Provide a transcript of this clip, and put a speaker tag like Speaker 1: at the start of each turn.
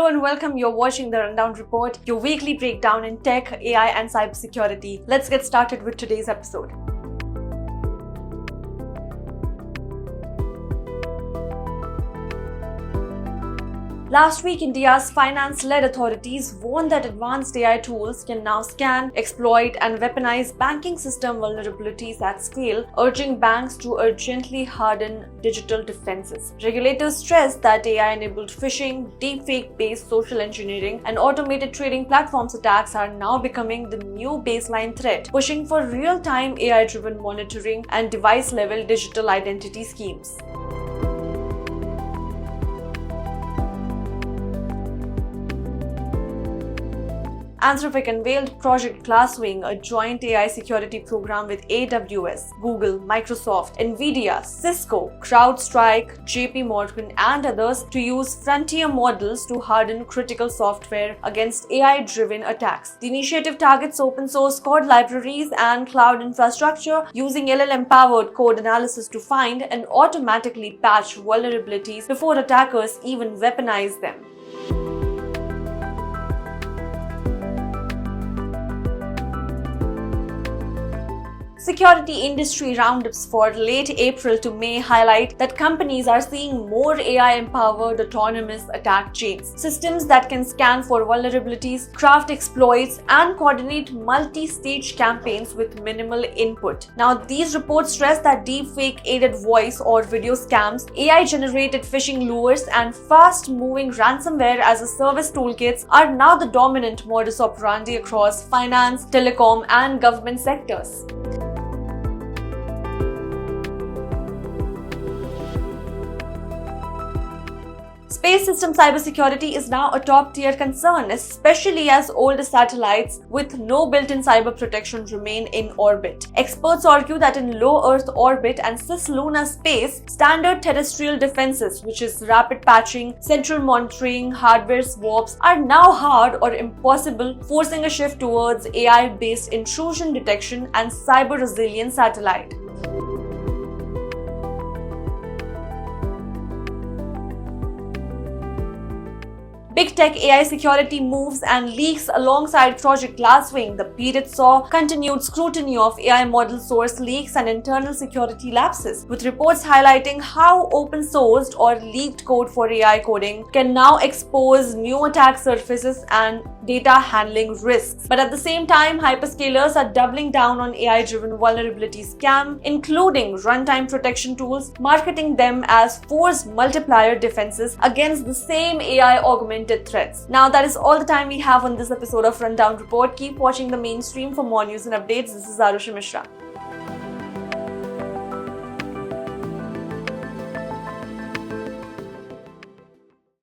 Speaker 1: and welcome. You're watching the Rundown Report, your weekly breakdown in tech, AI, and cybersecurity. Let's get started with today's episode. Last week, India's finance-led authorities warned that advanced AI tools can now scan, exploit, and weaponize banking system vulnerabilities at scale, urging banks to urgently harden digital defenses. Regulators stressed that AI-enabled phishing, deepfake-based social engineering, and automated trading platforms attacks are now becoming the new baseline threat, pushing for real-time AI-driven monitoring and device-level digital identity schemes. Anthropic unveiled Project Glasswing, a joint AI security program with AWS, Google, Microsoft, Nvidia, Cisco, CrowdStrike, JP Morgan, and others to use frontier models to harden critical software against AI-driven attacks. The initiative targets open-source code libraries and cloud infrastructure using LLM-powered code analysis to find and automatically patch vulnerabilities before attackers even weaponize them. Security industry roundups for late April to May highlight that companies are seeing more AI-empowered autonomous attack chains, systems that can scan for vulnerabilities, craft exploits, and coordinate multi-stage campaigns with minimal input. Now, these reports stress that deepfake-aided voice or video scams, AI-generated phishing lures, and fast-moving ransomware as a service toolkits are now the dominant modus operandi across finance, telecom, and government sectors. Space system cybersecurity is now a top-tier concern, especially as older satellites with no built-in cyber protection remain in orbit. Experts argue that in low Earth orbit and cislunar space, standard terrestrial defenses, which is rapid patching, central monitoring, hardware swaps, are now hard or impossible, forcing a shift towards AI-based intrusion detection and cyber-resilient satellite. Big tech AI security moves and leaks alongside Project Glasswing. The period saw continued scrutiny of AI model source leaks and internal security lapses, with reports highlighting how open-sourced or leaked code for AI coding can now expose new attack surfaces and data handling risks. But at the same time, hyperscalers are doubling down on AI-driven vulnerability scam, including runtime protection tools, marketing them as force multiplier defenses against the same AI-augmented threats. Now, that is all the time we have on this episode of Rundown Report. Keep watching the mainstream for more news and updates. This is Arusha Mishra.